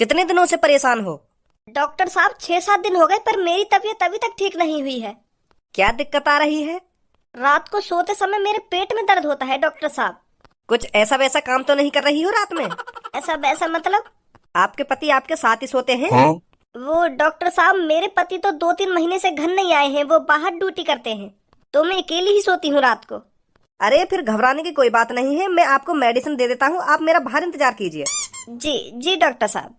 कितने दिनों से परेशान हो? डॉक्टर साहब 6-7 दिन हो गए पर मेरी तबीयत अभी तक ठीक नहीं हुई है। क्या दिक्कत आ रही है? रात को सोते समय मेरे पेट में दर्द होता है डॉक्टर साहब। कुछ ऐसा वैसा काम तो नहीं कर रही हो रात में? ऐसा वैसा मतलब? आपके पति आपके साथ ही सोते हैं? हाँ? वो डॉक्टर साहब मेरे पति तो 2-3 महीने से घर नहीं आए हैं, वो बाहर ड्यूटी करते हैं तो मैं अकेली ही सोती हूँ रात को। अरे फिर घबराने की कोई बात नहीं है, मैं आपको मेडिसिन दे देता हूँ, आप मेरा बाहर इंतजार कीजिए। जी जी डॉक्टर साहब।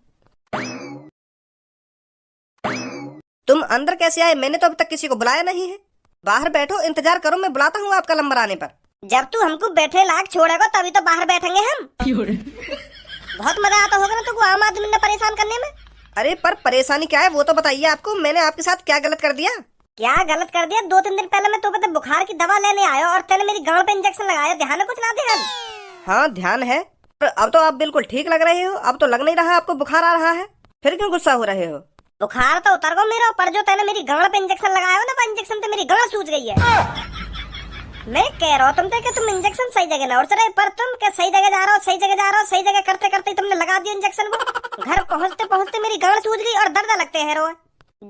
तुम अंदर कैसे आए? मैंने तो अभी तक किसी को बुलाया नहीं है। बाहर बैठो, इंतजार करो, मैं बुलाता हूँ आपका नंबर आने पर। जब तू हमको बैठे लायक छोड़ेगा तभी तो बाहर बैठेंगे हम। बहुत मजा आता होगा ना तुमको आम आदमी ने परेशान करने में। अरे पर परेशानी क्या है वो तो बताइए, आपको मैंने आपके साथ क्या गलत कर दिया? क्या गलत कर दिया? 2-3 दिन पहले मैं तो पता बुखार की दवा लेने आया और तेने मेरी गांड पे इंजेक्शन लगाया, ध्यान है कुछ ना ध्यान? हाँ ध्यान है, पर अब तो आप बिल्कुल ठीक लग रहे हो, अब तो लग नहीं रहा आपको बुखार आ रहा है। फिर क्यों गुस्सा हो रहे हो? बुखार तो उतर गो मेरा, पर जो तेने मेरी गांड पे इंजेक्शन लगाया हो ना, वो इंजेक्शन से मेरी गांड सूज गई है। मैं कह रहा हूँ तुमसे कि तुम इंजेक्शन सही जगह ना और चले, पर तुम क्या सही जगह जा रहे हो, सही जगह जा रहे हो, सही जगह करते करते तुमने लगा दिया इंजेक्शन को। घर पहुँचते पहुँचते मेरी गांड सूज गई और दर्द लगते हैं रोज।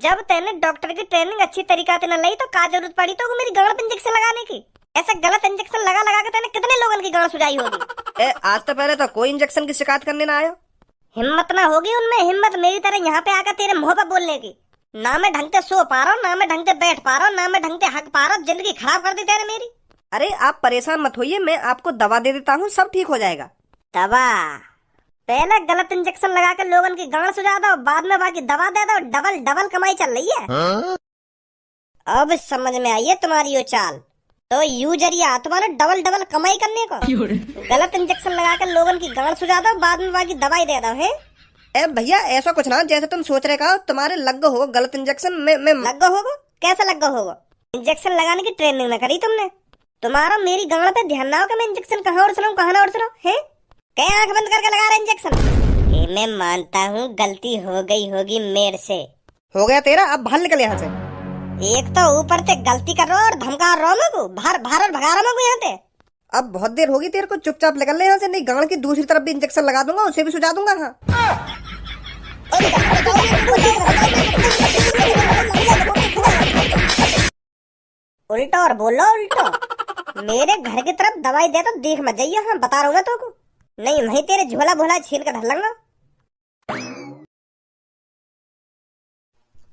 जब तेने डॉक्टर की ट्रेनिंग अच्छी तरीका से न ली तो क्या जरूरत पड़ी तो मेरी गांड पे इंजेक्शन लगाने की? ऐसा गलत इंजेक्शन लगा लगा के तेने कितने लोगों की गांड सुझाई होगी। आज तो पहले तो कोई इंजेक्शन की शिकायत करने ना आयो। हिम्मत ना होगी उनमें, हिम्मत मेरी तरह यहाँ पे आकर तेरे मुंह पर बोलने की। ना मैं ढंग से सो पा रहा हूँ, ना मैं ढंग से बैठ पा रहा हूँ, ना मैं ढंग से हक पा रहा हूँ, जिंदगी खराब कर दी तेरे मेरी। अरे आप परेशान मत होइए, मैं आपको दवा दे देता हूँ, सब ठीक हो जाएगा। दवा? पहले गलत इंजेक्शन लगा कर लोगन की गांड सुझा दो, बाद में बाकी दवा दे दो, डबल डबल कमाई चल रही है। हाँ? अब समझ में आई है तुम्हारी ये चाल, तो यू जरिया तुम्हारा डबल डबल कमाई करने को। गलत इंजेक्शन लगा कर लोगन की गांड सुझा दो, बाद में बाकी दवाई दे दो है। ए भैया ऐसा कुछ ना, जैसे तुम सोच रहे का तुम्हारे लग होगा गलत इंजेक्शन। मैं लग होगा? कैसे लग होगा? इंजेक्शन लगाने की ट्रेनिंग ना करी तुमने? तुम्हारा मेरी गांड पे ध्यान ना हो कि मैं इंजेक्शन कहाँ उड़ रहा हूँ कहाँ ना उड़ रहा हूँ है? क्या आंख बंद करके लगा रहा इंजेक्शन? मैं मानता हूँ गलती हो गई होगी मेरे से। हो गया तेरा, अब बाहर निकल यहाँ से। एक तो ऊपर से गलती कर रहा हो और धमका रहा हूँ को बाहर बाहर और भगा रहा हूँ यहाँ से। अब बहुत देर होगी तेरे को, चुपचाप निकल ले यहाँ से, नहीं गांड की दूसरी तरफ भी इंजेक्शन लगा दूंगा, उसे भी सुझा दूंगा। हाँ उल्टा और बोलो उल्टा। मेरे घर की तरफ दवाई दे तो देख मत जाइए, हाँ बता रहा हूँ मैं तो को। नहीं वही तेरे झोला भोला छील कर धर लूंगा।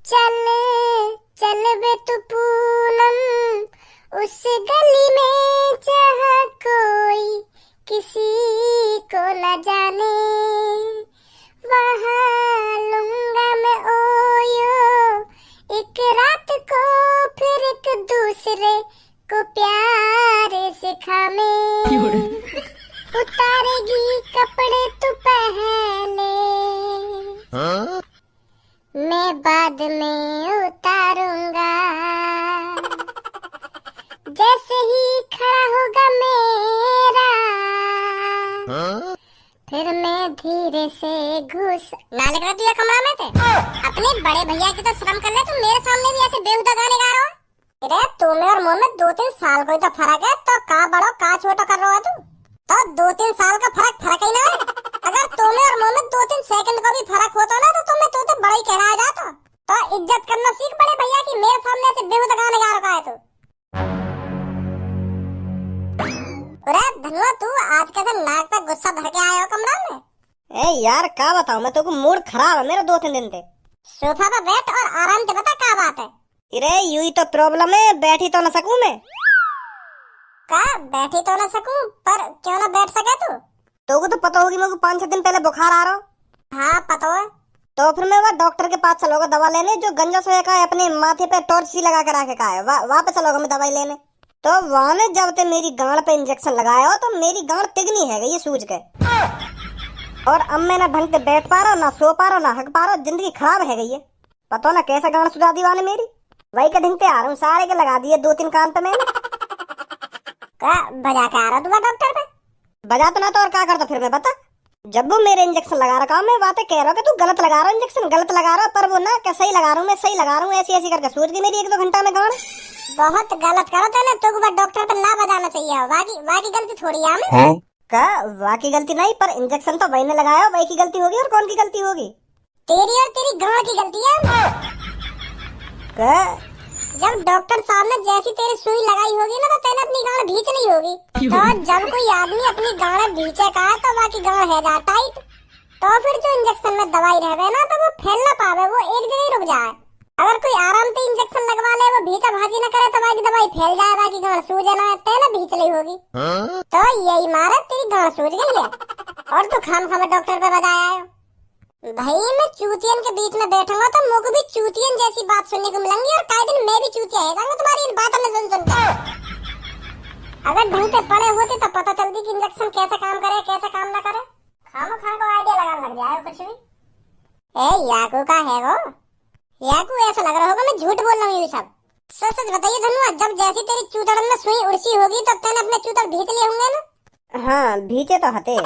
चल चल बे तू पूनम, उस गली में जहाँ कोई किसी को न जाने, वहाँ लूंगा मैं ओयो एक रात को, फिर एक दूसरे को प्यार सिखाने। उतारेगी कपड़े तू पहले, हाँ? मैं बाद में उतारूंगा। जैसे ही खड़ा होगा मेरा, हाँ? फिर मैं धीरे से घुस नाले कर दिया कमरा में थे। अपने बड़े भैया की तो शर्म कर ले, तुम मेरे सामने भी ऐसे बेहुदा गाने गा रहे हो। अरे तुम्हें और मोहम्मद 2-3 साल कोई तो फर्क है, तो का बड़ो का छोटा कर रहा है तू? तो 2-3 साल का फर्क ही ना है। अगर तुम्हें और मोहम्मद 2-3 सेकंड का भी फर्क होता ना तो तुम्हें तो बड़ा ही कहलाया जाता। तो इज्जत करना सीख बड़े भैया की, मेरे सामने ऐसे बेहुदा गाने गा रखा है तू। अरे धनुआ तू आज कैसे नाक पे गुस्सा भर के आया हो कमरा में? ए यार क्या बताऊँ मैं तो को, मूड खराब है मेरा 2-3 दिन से। सोफा पर बैठ और आराम से बता क्या बात है। अरे यू ही तो प्रॉब्लम है, बैठी तो ना सकूं मैं। का बैठी तो ना सकूं, पर क्यों ना बैठ सके तू? तो को तो पता होगी मेरे को 5-6 दिन पहले बुखार आ रहा। हाँ पता है। तो फिर मैं वहाँ डॉक्टर के पास चलोगा दवा लेने, जो गंजा सोया का है अपने माथे पे टॉर्च सी लगा के रखे का है, वहाँ पे चलोगा मैं दवाई लेने। तो वहाँ ने जब ते मेरी गांड पे इंजेक्शन लगाया हो तो मेरी गांड तिगनी है ये सूझ के। और अब मैं ना ढंग से बैठ पा रहा हूँ, ना सो पा रहा हूँ, ना हक पा रहा हूँ, जिंदगी खराब है ये। पता ना कैसा गांड सुझा दी वाने मेरी। वही के ढंग पे आ रहा हूँ, सारे के लगा दिए 2-3 कान पे मैंने। का बजा के आ रहा तू डॉक्टर पे? बजा तो ना तो और क्या करता फिर मैं बता। जब वो मेरे इंजेक्शन लगा रखा मैं बातें कह रहा हूँ कि तू गलत लगा रहा है इंजेक्शन, गलत लगा रहा, पर वो ना क्या सही लगा रहा हूँ, मैं सही लगा रहा हूँ, ऐसी ऐसी करके सूझ गई मेरी 1-2 घंटा में गांड। बहुत गलत करो तो ना, तो डॉक्टर पे ना बजाना चाहिए। वाकी गलती थोड़ी है हमें। हाँ? का वाकी गलती नहीं, पर इंजेक्शन तो वही ने लगाया, वही की गलती होगी और कौन की गलती होगी? तेरी और तेरी गांड की गलती है। क्या? जब डॉक्टर साहब ने जैसी तेरी सुई लगाई होगी ना तो तेने अपनी गांड भींच ली होगी। तो जब कोई आदमी अपनी गांड भींचे का तो बाकी गांड है जा टाइट, तो फिर जो इंजेक्शन में दवाई रह गए ना तो वो फैल ना पावे, वो एक जगह ही रुक जाए। अगर कोई आराम से इंजेक्शन लगवा ले, वो भीचा भाजी न करे तो बाकी दवाई फैल जाए, बाकी गांड सूजे ना, तेने भींच ली होगी। तो यही मारा तेरी गांड सूज गई है और तू खाम डॉक्टर पे बजाया है। भाई मैं चूतियन के बीच में बैठूंगा तो मुझको भी चूतियन जैसी बात सुनने को मिलेंगी और कई दिन मैं भी चूतिया है जाऊंगा तुम्हारी इन बातों में सुन के। अगर ढंग से पढ़े होते तो पता चलती कि इंजेक्शन कैसे काम करे कैसे काम ना करे। खामो खा को आइडिया लगाने लग जाए कुछ भी। ए याकू का है वो? याकू ऐसा लग रहा होगा मैं झूठ बोल रहा हूँ ये सब। सच सच बताइए धनुआ, जब जैसी तेरी चूतड़ में सुई उड़सी होगी तब तेने अपने चूतड़ भींच लिए होंगे ना? हाँ भीचे तो हते।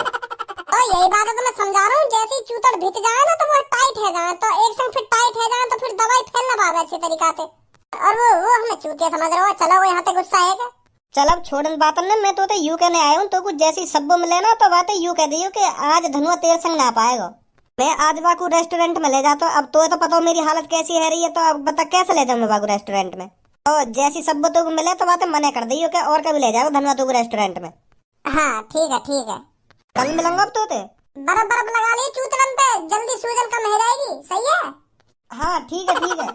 तो यही बात है तो मैं समझा रहा हूँ, जैसे ही चूतड़ भींच जाए ना तो वो टाइट है जाए, तो एक संग फिर टाइट है जाए तो फिर दवाई फैल ना पावे अच्छे तरीका से। और वो हमें चूतिया समझ रहे हो? चलो वो यहाँ पे गुस्सा है क्या? चल अब छोड़न बातन ने, मैं तो यू कहने आया हूँ तो कुछ जैसी सब्बो मिले ना तो बातें यू कह दी कि आज धनुआ तेरे संग ना पाएगा। मैं आज बाकू रेस्टोरेंट में ले जाता हूँ। अब तो पता हो मेरी हालत कैसी है रही है, तो अब बता कैसे ले जाऊँ मैं बाकू रेस्टोरेंट में। और जैसी सब्बो तो मिले तो बातें मना कर दी कि और कभी ले जाओ धनुआ तो रेस्टोरेंट में। हाँ ठीक है ठीक है, कल मिलूंगा अब तो। बर्फ बर्फ लगा ली चूतड़न पे, जल्दी सूजन कम हो जाएगी। सही है? हाँ ठीक है ठीक है।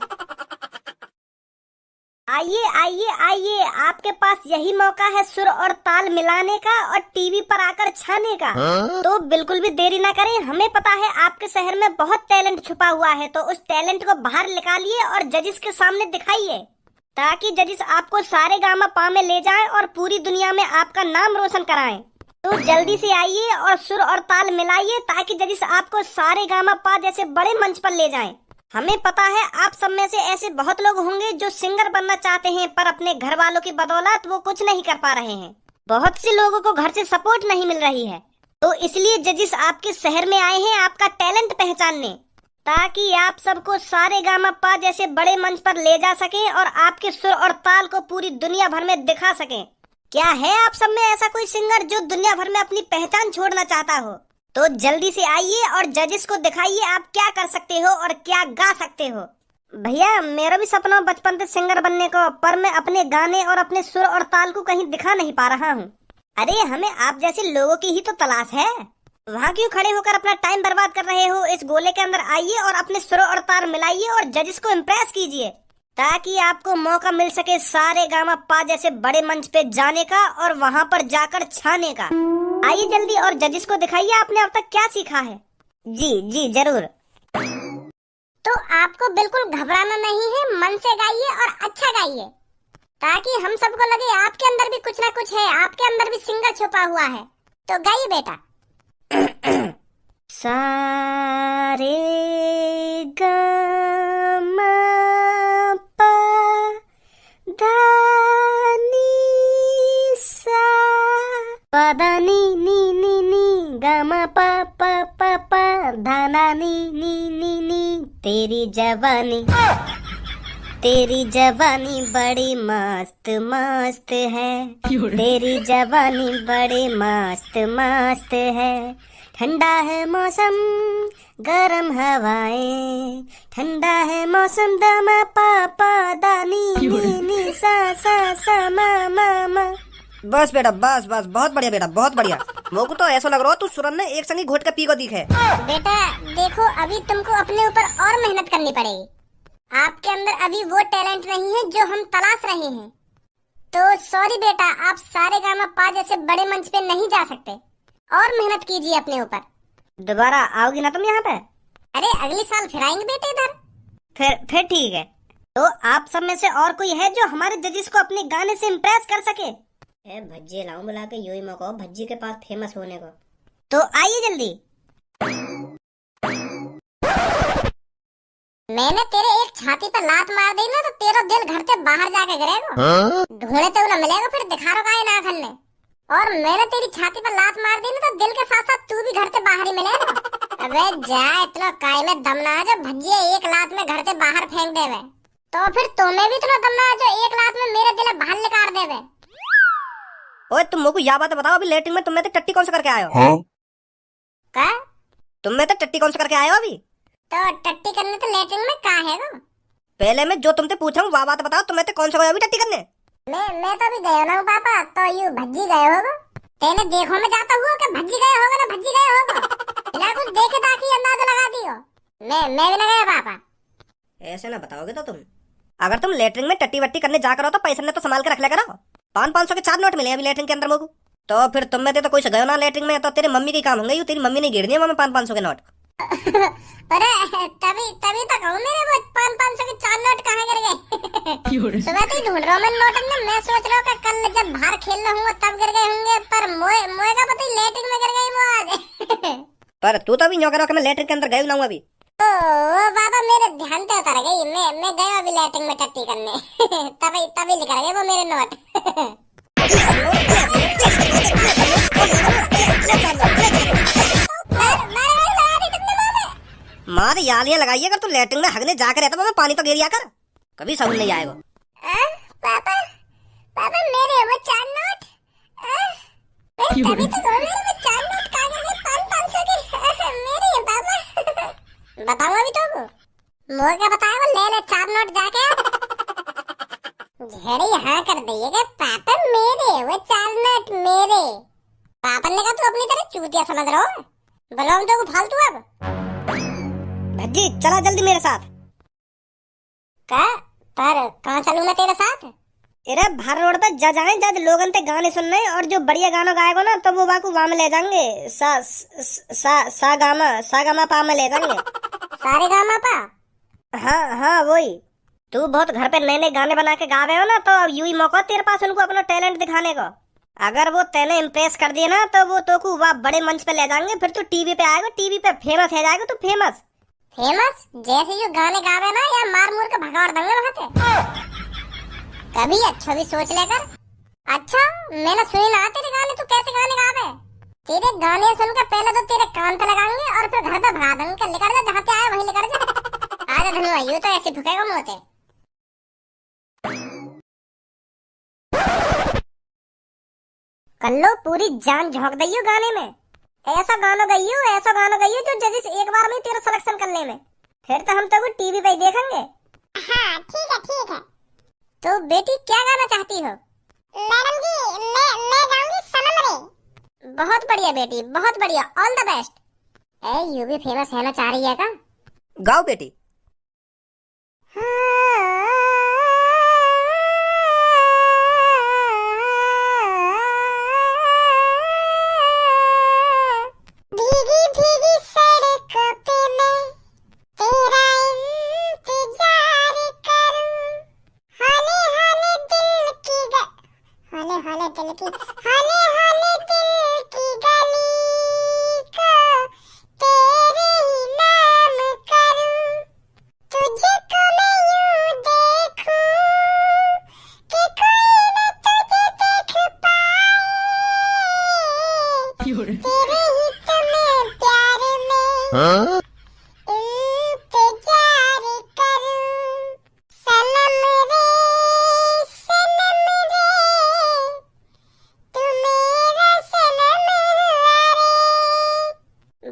आइए आइए आइए, आपके पास यही मौका है सुर और ताल मिलाने का और टीवी पर आकर छाने का। तो बिल्कुल भी देरी ना करें। हमें पता है आपके शहर में बहुत टैलेंट छुपा हुआ है, तो उस टैलेंट को बाहर निकालिए और जजिस के सामने दिखाइए, ताकि जजिस आपको सारे गामा पा में ले जाएं और पूरी दुनिया में आपका नाम रोशन कराएं। तो जल्दी से आइए और सुर और ताल मिलाइए, ताकि जजिस आपको सारे गामा पा जैसे बड़े मंच पर ले जाएं। हमें पता है आप सब में से ऐसे बहुत लोग होंगे जो सिंगर बनना चाहते हैं, पर अपने घर वालों की बदौलत वो कुछ नहीं कर पा रहे हैं। बहुत से लोगों को घर से सपोर्ट नहीं मिल रही है, तो इसलिए जजिस आपके शहर में आए हैं आपका टैलेंट पहचानने, ताकि आप सबको सारे गामा पा जैसे बड़े मंच पर ले जा सके और आपके सुर और ताल को पूरी दुनिया भर में दिखा सके। क्या है आप सब में ऐसा कोई सिंगर जो दुनिया भर में अपनी पहचान छोड़ना चाहता हो? तो जल्दी से आइए और जजिस को दिखाइए आप क्या कर सकते हो और क्या गा सकते हो। भैया मेरा भी सपना बचपन से सिंगर बनने को, पर मैं अपने गाने और अपने सुर और ताल को कहीं दिखा नहीं पा रहा हूँ। अरे हमें आप जैसे लोगों की ही तो तलाश है। वहाँ क्यों खड़े होकर अपना टाइम बर्बाद कर रहे हो? इस गोले के अंदर आइए और अपने सुर और ताल मिलाइए और जजिस को इम्प्रेस कीजिए, ताकि आपको मौका मिल सके सारे गामा पा जैसे बड़े मंच पे जाने का और वहाँ पर जाकर छाने का। आइए जल्दी और जजिस को दिखाइए आपने अब तक क्या सीखा है। जी जी जरूर। तो आपको बिल्कुल घबराना नहीं है, मन से गाइए और अच्छा गाइए, ताकि हम सबको लगे आपके अंदर भी कुछ ना कुछ है, आपके अंदर भी सिंगर छुपा हुआ है। तो गाइए बेटा। सारे गामा पा धा नी सा पा धा नी नी नी नी गामा पा पा पा पा धा ना नी नी नी नी। तेरी जवानी बड़ी मस्त मस्त है, तेरी जवानी बड़ी मस्त मस्त है। ठंडा है मौसम गरम हवाएं, ठंडा है मौसम दामा पापा दानी नी नी सा सा सा मा मा मा। बस बेटा बस बस, बहुत बढ़िया बेटा बहुत बढ़िया। मोको तो ऐसा लग रहा हो तू सुरन ने एक संगी घोट के पी को दिखे। बेटा देखो, अभी तुमको अपने ऊपर और मेहनत करनी पड़ेगी। आपके अंदर अभी वो टैलेंट नहीं है जो हम तलाश रहे हैं। तो सॉरी बेटा, आप सारे गामा पा जैसे बड़े मंच पे नहीं जा सकते, और मेहनत कीजिए अपने ऊपर। दोबारा आओगी ना तुम यहाँ पे? अरे अगले साल फिर आएंगे बेटे इधर। फिर ठीक है। तो आप सब में से और कोई है जो हमारे जजिस को अपने गाने से इम्प्रेस कर सके? भज्जी लाऊं बुला के, यही मौका भज्जी के पास फेमस होने को। तो आइए जल्दी। मैंने तेरे एक छाती पर लात मार दी ना तो तेरा दिल घर से बाहर जाके गिरेगा। ढूंढे तो ना मिलेगा, फिर दिखा रो का ना खन्ने। और मैंने तेरी छाती पर लात मार दी ना तो दिल के साथ साथ तू भी घर से बाहर ही मिलेगा। अबे जा, इतना काय में दम ना जो भज्जिए एक लात में घर से बाहर फेंक देवे, तो फिर तुम्हें भी इतना दम ना जो एक लात में मेरे दिल बाहर निकाल देवे। ओए तुम मोको या बात बताओ, अभी लेटिंग में तुमने तो टट्टी कौन सा करके आए हो? क्या? तुमने तो टट्टी कौन सा करके आए हो अभी? तो टट्टी करने तो लेटरिन में का है वो? पहले मैं जो तुमसे पूछा हूँ वह बात बताओ, तुम्हें तो कौन सा गया अभी टट्टी करने? मैं तो अभी गया ना हूँ पापा, तो यू भज्जी गए होगा। तेने देखो में जाता हुआ कि भज्जी गए होगा ना भज्जी गए होगा। बिना कुछ देखे ताकि अंदाजा लगा दियो। मैं भी ना गया पापा। ऐसे ना बताओगे तो तुम, अगर तुम लेटरिन में टट्टी वट्टी करने जा करो तो पैसे ने तो संभाल के रख लिया करो। 500 के 4 नोट मिले अभी लेटरिन के अंदर मुझको। तो फिर तुम में तो कोई से गयो ना लेटरिन में, तो तेरी मम्मी की काम होंगे, तेरी मम्मी ने गिर दिया मैं 500 के नोट। अरे तभी तो कहूँ मेरे वो 500 के 4 नोट कहाँ गिर गए। सुबह तो ढूंढ रहा हूँ मैं नोट में, मैं सोच रहा हूँ कि कल जब बाहर खेल रहा हूँ तब गिर गए होंगे, पर मोए का पता ही लेटरिन में गिर गई वो आज। पर तू तो अभी न्यों करो कि मैं लेटरिन के अंदर गई ना हूँ अभी। ओ बाबा मेरे ध्यान पे उतर गई, मैं गया अभी लेटरिन में टट्टी करने। तभी निकल गए वो मेरे नोट। मार यालियां लगाई अगर तू लेटरिन में हगने जाकर रहता मैं पानी तो गिरिया कर, कभी समझ नहीं आएगा। पापा मेरे वो 4 नोट, तभी तो कहूँ मेरे वो 4 नोट कहाँ गए 500 के मेरे पापा। बताऊँ अभी तो मोर क्या बताया वो ले 4 नोट जाके झेड़ी हाँ कर दिए कि पापा मेरे वो 4 नोट मेरे। पापा ने कहा तू अपनी तरह चूतिया समझ रहा हो, बोलो तो फालतू। अब भज्जी चला जल्दी मेरे साथ। का पर कहाँ चलूँ मैं तेरे साथ? अरे बाहर रोड पे जा जाए, जज लोगन ते गाने सुनने, और जो बढ़िया गाना गाएगा ना तो वो बाकू वहाँ में ले जाएंगे। सा गामा पा में ले जाएंगे। सारे गामा पा? हाँ वही। तू बहुत घर पे नए नए गाने बना के गा रहे हो ना, तो अब यू ही मौका तेरे पास उनको अपना टैलेंट दिखाने का। अगर वो तेने इम्प्रेस कर दिए ना तो वो तो को वह बड़े मंच पे ले जाएंगे, फिर तू टीवी पे आएगा, टीवी पे फेमस है जाएगा। तू फेमस जैसे जो गाने गावे ना या मार मुर के भगाड़ देंगे वहाँ पे। कभी अच्छा भी सोच लेकर। अच्छा मैंने सुनी ना तेरे गाने, तू कैसे गाने गावे? तेरे गाने सुनकर पहले तो तेरे कान पे लगाएंगे और फिर घर पे भगा देंगे। निकल जा जहाँ से आया वहीं निकल जा। आजा धनुआ यूं तो ऐसे भुकेगा मोते। कल्लो पूरी जान झोंक दइयो गाने में। ऐसा गाना गइयो जो जजेस एक बार में तेरा सिलेक्शन कर ले में। फिर तो हम तो टीवी पे ही देखेंगे। हाँ ठीक है। तो बेटी क्या गाना चाहती हो? मैडम जी मैं गाऊंगी सनम रे। बहुत बढ़िया बेटी, बहुत बढ़िया, all the best. A you भी फेमस होना चाह रही है का? गाओ बेटी।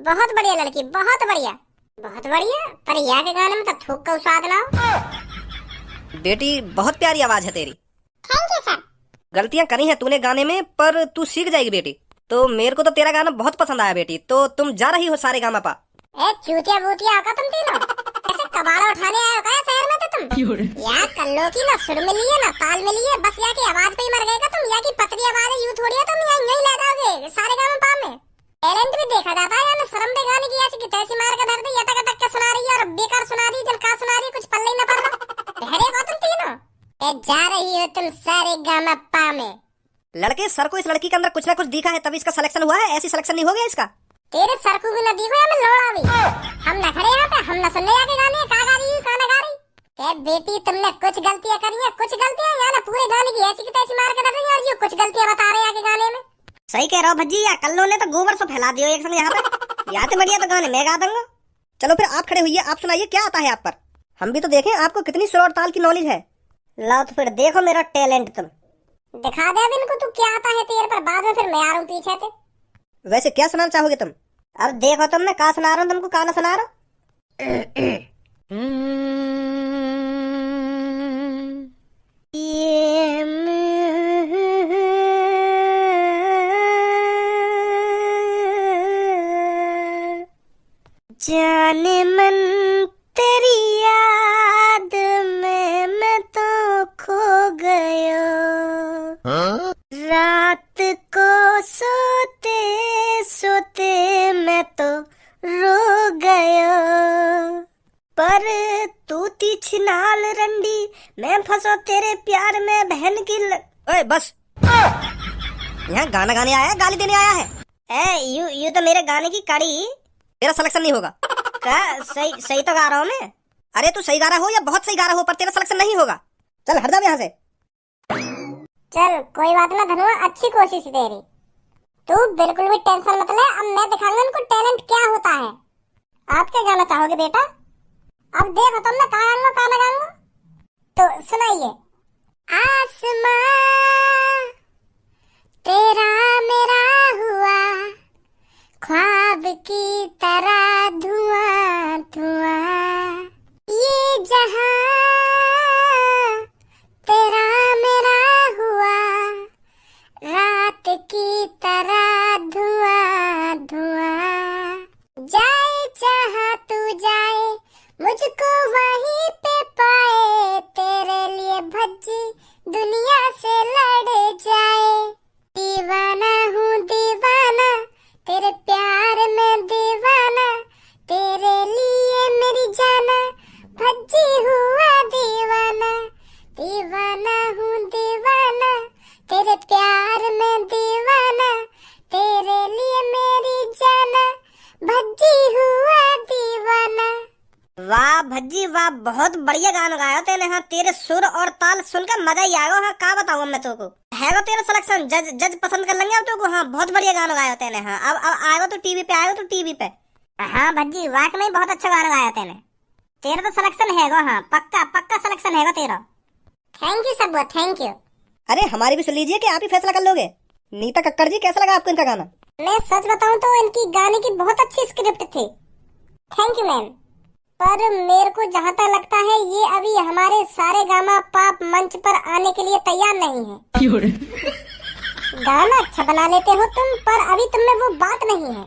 बहुत बढ़िया लड़की, बहुत बढ़िया। पर यहाँ के गाने में तो थूक का स्वाद ना हो। बेटी बहुत प्यारी आवाज है तेरी। Thank you sir. गलतियां करी हैं तूने गाने में, पर तू सीख जाएगी बेटी। तो मेरे को तो तेरा गाना बहुत पसंद आया बेटी। तो तुम जा रही हो सारे गामा पा? ए चूतिया बूतिया का तुम तीनों ऐसे कबाड़ा उठाने आए हो क्या शहर में? तो तुम यहाँ कल्लो की ना सुर मिली है ना ताल मिली है, बस यहाँ की आवाज पे ही मर गए का तुम। यहाँ की पतली आवाज है, यूं थोड़ी है तुम यहाँ यही ले जाओगे सारे गामा पा में। टैलेंट भी देखा जाता है, यानी शर्म पे गाने की ऐसी की तैसी मार के धर दी, यटक यटक के सुना रही है और बेकार सुना रही, जल का सुना रही, कुछ पल्ले ही ना पड़ रहा। ठहरे हो तुम तीनों? ए जा रही हो तुम सारे गामा पा में। लड़के सर को इस लड़की के अंदर कुछ ना कुछ दिखा है तभी इसका सिलेक्शन हुआ है, ऐसी सिलेक्शन नहीं हो गया इसका। तेरे सर को भी न दिखो या मैं लोड़ा भी। हम न खड़े यहाँ पे, हम न सुनने जाके गाने का गा रही का ना गा रही। ए बेटी तुमने कुछ गलतियां करी है, कुछ गलतियां या ना पूरे गाने की ऐसी की तैसी मार के धर रही है, और ये कुछ गलतियां बता रहे हैं आगे गाने में। सही कह रहा हो भज्जी, या कल्लो ने तो गोबर से फैला दियो एक संग यहाँ पे। यहाँ तो बढ़िया तो गाने मैं गा दूंगा। चलो फिर आप खड़े हुई, आप सुनाइए क्या आता है आप पर, हम भी तो देखें आपको कितनी सुर और ताल की नॉलेज है। लो तो फिर देखो मेरा टैलेंट तुम। दिखा दे अब इनको तू क्या आता है तेरे पर, बाद में फिर मैं आ रहा हूँ पीछे से। वैसे क्या सुनाना चाहोगे तुम? अब देखो तुम, मैं कहा सुना रहा हूँ तुमको, कहा ना सुना रहा हूँ। जाने मन तेरी याद में मैं तो खो गयो, रात को सोते सोते मैं तो रो गयो, पर तू थी छिनाल रंडी, मैं फंसो तेरे प्यार में बहन की ओए बस, यहाँ गाना गाने आया है गाली देने आया है? यू तो मेरे गाने की कड़ी। तेरा सिलेक्शन नहीं होगा। का सही तो गा रहा हूँ मैं। अरे तू सही गा रहा हो या बहुत सही गा रहा हो, पर तेरा सिलेक्शन नहीं होगा। चल हट जा यहाँ से। चल कोई बात ना धनुआ, अच्छी कोशिश तेरी। तू बिल्कुल भी टेंशन मत ले, अब मैं दिखाऊंगा उनको टैलेंट क्या होता है। आप क्या गाना चाहोगे बेटा? अब देखो तुम, मैं कहाँ गाऊंगा कहाँ ना गाऊंगा। तो सुनाइए। आसमां तेरा मेरा हुआ, ख्वाब की तरह धुआं धुआं, ये जहां तेरा मेरा हुआ, रात की तरह धुआं धुआं, जाए जहां तू जाए मुझको वहीं पे पाए, तेरे लिए भज्जी दुनिया से लड़ जाए, दीवाना हूँ दीवाना तेरे प्यार में दीवाना, तेरे लिए मेरी जाना भज्जी हुआ दीवाना, दीवाना हूँ दीवाना तेरे प्यार में दीवाना, तेरे लिए मेरी जाना भज्जी हुआ दीवाना। वाह भज्जी वाह, बहुत बढ़िया गाना गाया तेने। हाँ तेरे सुर और ताल सुनकर मजा ही आएगा। हाँ क्या बताऊँ मैं तुमको, है वो तेरा सिलेक्शन, जज पसंद कर लेंगे अब तुमको। हाँ बहुत बढ़िया गाना गाया तेने। हाँ अब आएगा तो टीवी पे, आएगा तो टीवी पे। हाँ भज्जी वाकई बहुत अच्छा गाना गाया तेने। तेरा तो सिलेक्शन है। हाँ पक्का पक्का सिलेक्शन है तेरा। थैंक यू सब, थैंक यू। अरे हमारी भी सुन लीजिए कि आप ही फैसला कर लोगे। नीता कक्कड़ जी, कैसा लगा आपको इनका गाना? मैं सच बताऊं तो इनकी गाने की बहुत अच्छी स्क्रिप्ट थी। Thank you ma'am. पर मेरे को जहाँ तक लगता है ये अभी हमारे सारे गामा पाप मंच पर आने के लिए तैयार नहीं है। गाना अच्छा बना लेते हो तुम, पर अभी तुम में वो बात नहीं है।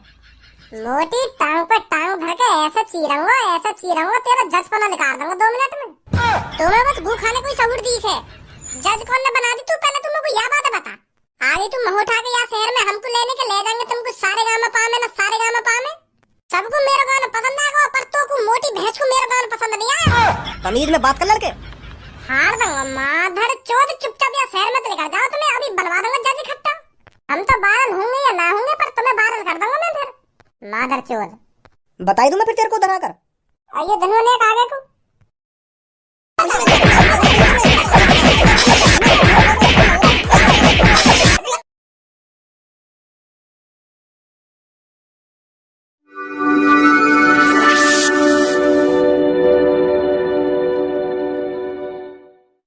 मोटी टांग पर टांग भर के ऐसा चीरूंगा तेरा जजपना निकाल दूंगा 2 मिनट में। तुम्हें बस भूख खाने कोई सबूत दी है। जज कौन ने बना दी तू पहले तुम को यह बात बता। आगे तुम महो उठा के यहाँ शहर में हमको लेने के ले जाएंगे तुमको सारे गामा पा में ना सारे गामा पा में। सबको मेरा गाना पसंद आएगा, पर तो को मोटी भैंस को मेरा गाना पसंद नहीं आया। तमीज में बात कर लड़के। हार दूंगा माधर चौथ, चुपचाप यहाँ शहर में तो लेकर जाओ। तुम्हें अभी बनवा दूंगा जज इकट्ठा। हम तो बारल होंगे या ना होंगे, पर तुम्हें बारल कर दूंगा मैं फिर। माधर चौथ बताई दूं मैं फिर तेरे को धरा कर। आइए धनु ने आगे को।